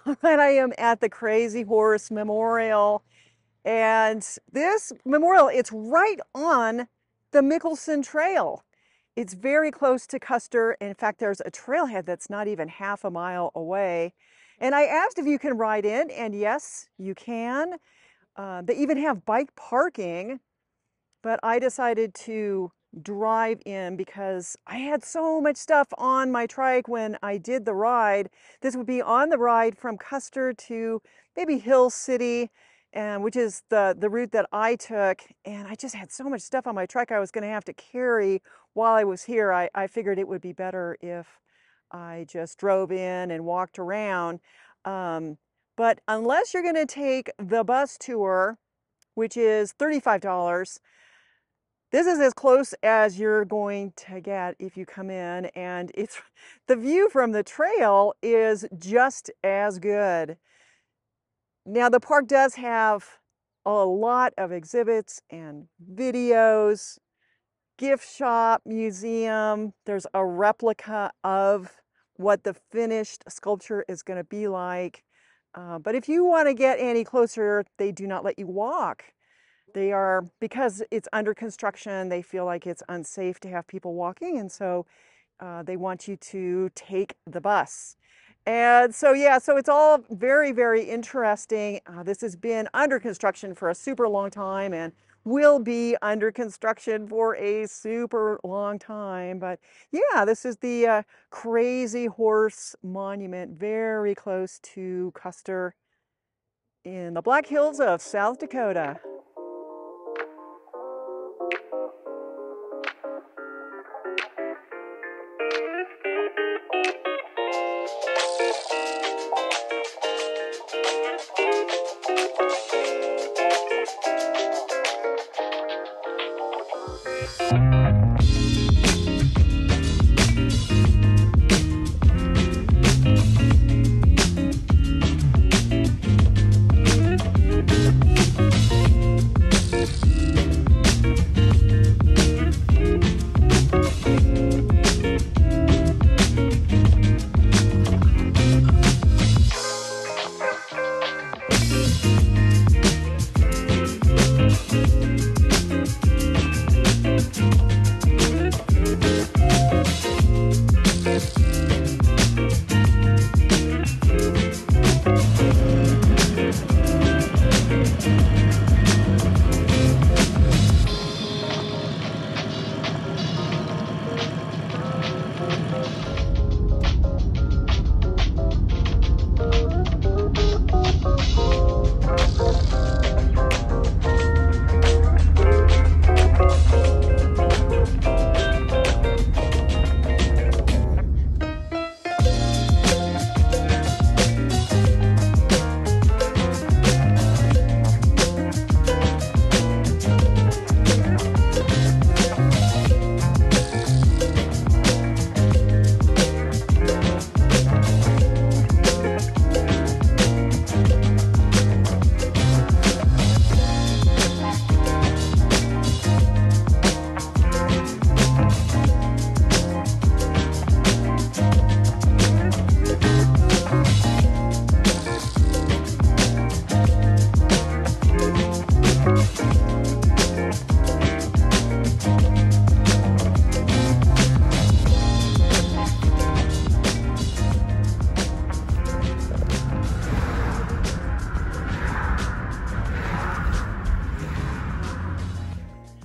And I am at the Crazyhorse Memorial. And this memorial, it's right on the Mickelson Trail. It's very close to Custer. In fact, there's a trailhead that's not even half a mile away. And I asked if you can ride in, and yes, you can. They even have bike parking, but I decided to drive in because I had so much stuff on my trike when I did the ride. This would be on the ride from Custer to maybe Hill City, and which is the route that I took. And I just had so much stuff on my trike I was going to have to carry while I was here. I figured it would be better if I just drove in and walked around. But unless you're going to take the bus tour, which is $35, this is as close as you're going to get if you come in, and it's the view from the trail is just as good. Now, the park does have a lot of exhibits and videos, gift shop, museum. There's a replica of what the finished sculpture is going to be like. But if you want to get any closer, they do not let you walk. They are, because it's under construction, they feel like it's unsafe to have people walking, and so they want you to take the bus. And so, yeah, so it's all very, very interesting. This has been under construction for a super long time and will be under construction for a super long time. But yeah, this is the Crazyhorse Monument, very close to Custer in the Black Hills of South Dakota.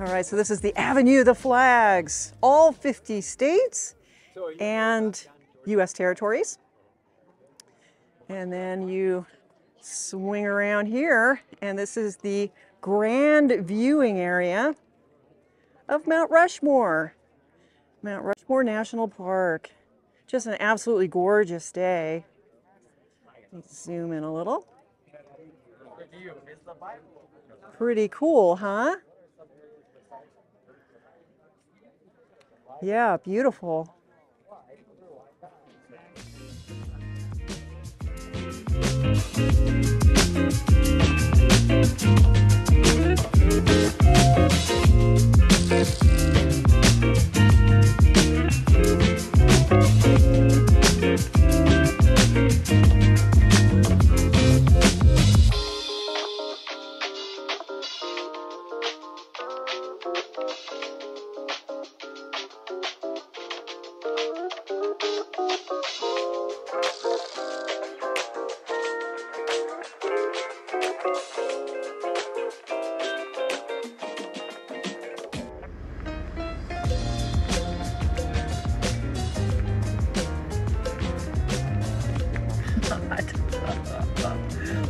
All right, so this is the Avenue of the Flags, all 50 states and U.S. territories. And then you swing around here, and this is the grand viewing area of Mount Rushmore. Mount Rushmore National Park. Just an absolutely gorgeous day. Let's zoom in a little. Pretty cool, huh? Yeah, beautiful.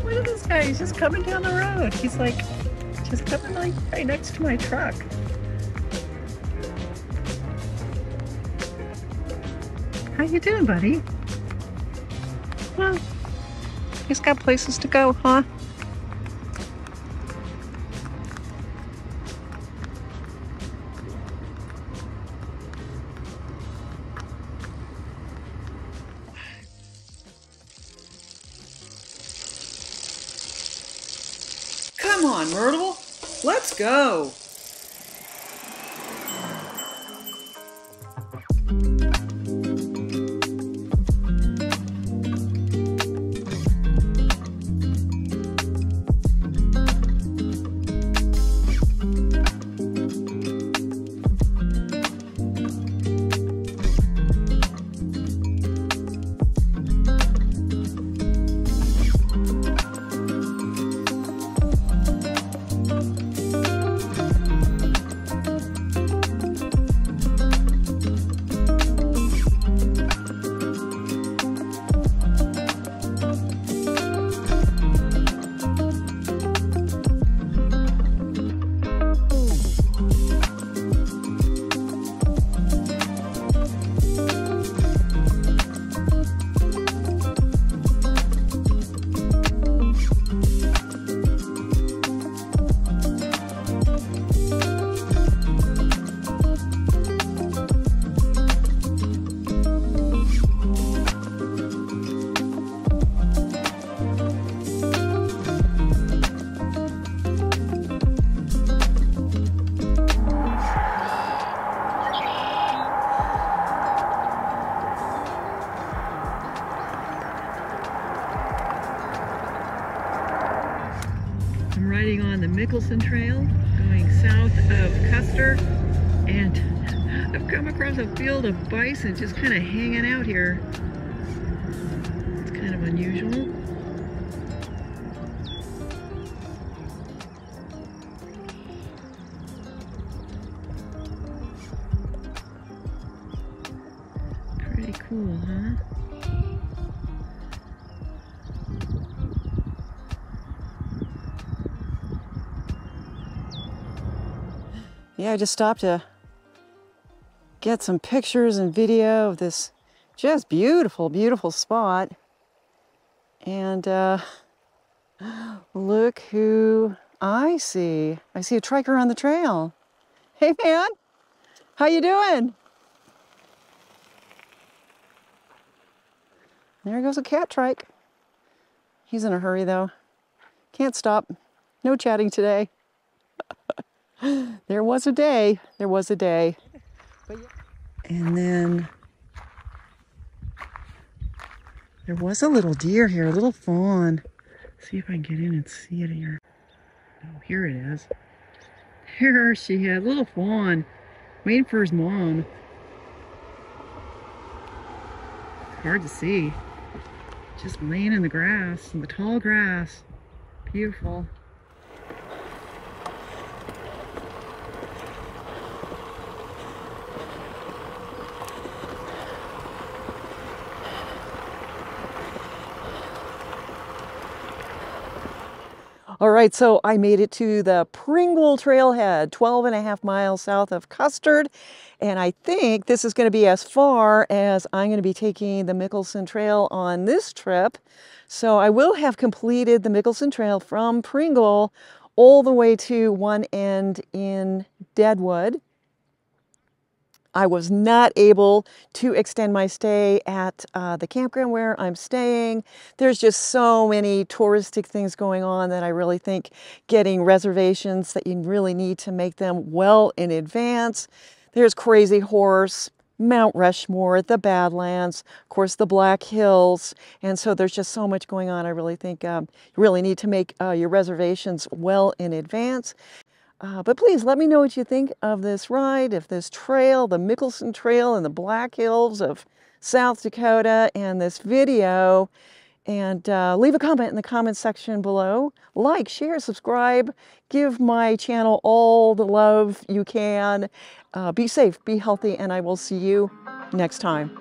Look at this guy, he's just coming down the road. He's like, just coming like right next to my truck. How you doing, buddy? Well, he's got places to go, huh? Come on, Myrtle. Let's go. Riding on the Mickelson Trail, going south of Custer, and I've come across a field of bison just kind of hanging out here. It's kind of unusual. Pretty cool, huh? Yeah, I just stopped to get some pictures and video of this just beautiful, beautiful spot. And look who I see. I see a triker on the trail. Hey man, how you doing? There goes a cat trike. He's in a hurry though. Can't stop. No chatting today. There was a day. There was a day. And then there was a little deer here, a little fawn. See if I can get in and see it here. Oh, here it is. There she is, little fawn, waiting for his mom. It's hard to see. Just laying in the grass, in the tall grass. Beautiful. All right, so I made it to the Pringle Trailhead, 12.5 miles south of Custer, and I think this is going to be as far as I'm going to be taking the Mickelson Trail on this trip. So I will have completed the Mickelson Trail from Pringle all the way to one end in Deadwood. I was not able to extend my stay at the campground where I'm staying. There's just so many touristic things going on that I really think getting reservations, that you really need to make them well in advance. There's Crazyhorse, Mt Rushmore, the Badlands, of course the Black Hills, and so there's just so much going on. I really think you really need to make your reservations well in advance. But please let me know what you think of this ride, of this trail, the Mickelson Trail and the Black Hills of South Dakota and this video. And leave a comment in the comment section below. Like, share, subscribe, give my channel all the love you can. Be safe, be healthy, and I will see you next time.